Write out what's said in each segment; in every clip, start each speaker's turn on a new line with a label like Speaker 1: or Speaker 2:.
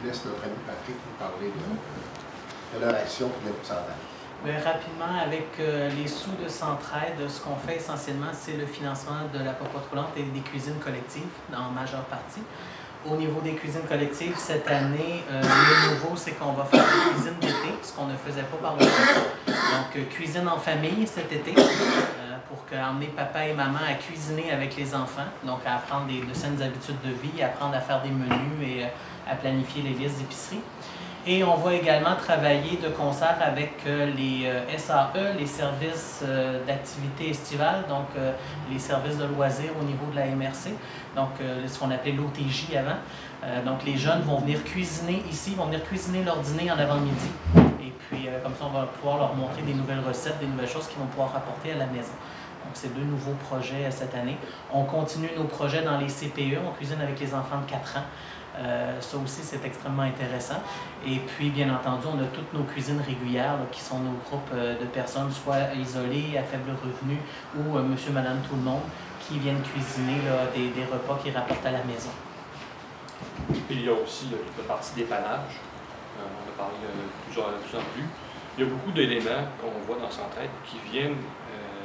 Speaker 1: je laisse notre ami Patrick nous parler de leur action et de leur pourcentage.
Speaker 2: Bien, rapidement, avec les sous de Centraide, ce qu'on fait essentiellement, c'est le financement de la popote roulante et des cuisines collectives, en majeure partie. Au niveau des cuisines collectives, cette année, le nouveau, c'est qu'on va faire des cuisines d'été, ce qu'on ne faisait pas par le passé. Donc, cuisine en famille cet été, pour emmener papa et maman à cuisiner avec les enfants, donc à apprendre de saines habitudes de vie, apprendre à faire des menus et à planifier les listes d'épicerie. Et on va également travailler de concert avec les SAE, les services d'activité estivale, donc les services de loisirs au niveau de la MRC, donc ce qu'on appelait l'OTJ avant. Donc les jeunes vont venir cuisiner ici, vont venir cuisiner leur dîner en avant-midi. Et puis comme ça, on va pouvoir leur montrer des nouvelles recettes, des nouvelles choses qu'ils vont pouvoir apporter à la maison. Donc, c'est 2 nouveaux projets cette année. On continue nos projets dans les CPE, on cuisine avec les enfants de 4 ans. Ça aussi, c'est extrêmement intéressant. Et puis, bien entendu, on a toutes nos cuisines régulières là, qui sont nos groupes de personnes, soit isolées, à faible revenu, ou monsieur, madame, tout le monde, qui viennent cuisiner là, des repas qu'ils rapportent à la maison.
Speaker 3: Et il y a aussi toute la partie dépannage. On a parlé de plus en plus. Il y a beaucoup d'éléments qu'on voit dans Centraide qui viennent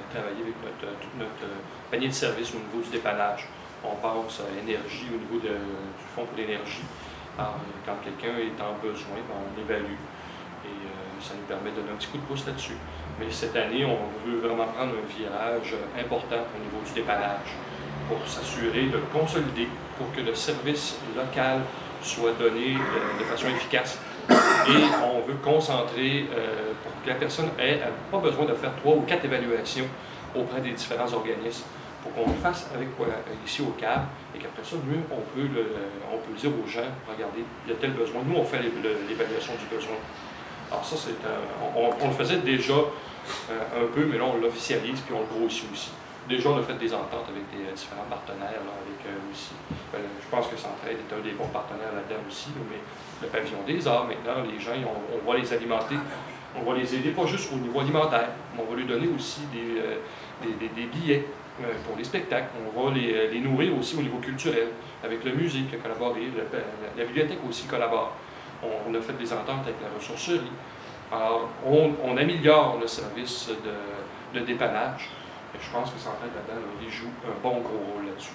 Speaker 3: travailler avec tout notre panier de services au niveau du dépannage. On pense à l'énergie au niveau du fonds pour l'énergie. Quand quelqu'un est en besoin, on évalue et ça nous permet de donner un petit coup de pouce là-dessus. Mais cette année, on veut vraiment prendre un virage important au niveau du dépannage pour s'assurer de consolider pour que le service local soit donné de façon efficace. Et on veut concentrer pour que la personne ait pas besoin de faire 3 ou 4 évaluations auprès des différents organismes pour qu'on le fasse avec ici au CAB et qu'après ça, nous, on peut dire aux gens, regardez, il y a tel besoin. Nous, on fait l'évaluation du besoin. Alors ça, on le faisait déjà un peu, mais là, on l'officialise puis on le grossit aussi. Déjà, on a fait des ententes avec des différents partenaires, là, avec aussi. Je pense que Centraide est un des bons partenaires là-dedans aussi, là, mais le pavillon des arts, maintenant, les gens, on va les alimenter, on va les aider pas juste au niveau alimentaire, mais on va lui donner aussi des billets pour les spectacles. On va les nourrir aussi au niveau culturel, avec le musée qui a collaboré, la bibliothèque aussi collabore. On a fait des ententes avec la ressourcerie. Alors, on améliore le service de dépannage. Et je pense que Centraide là-dedans, il joue un bon gros rôle là-dessus.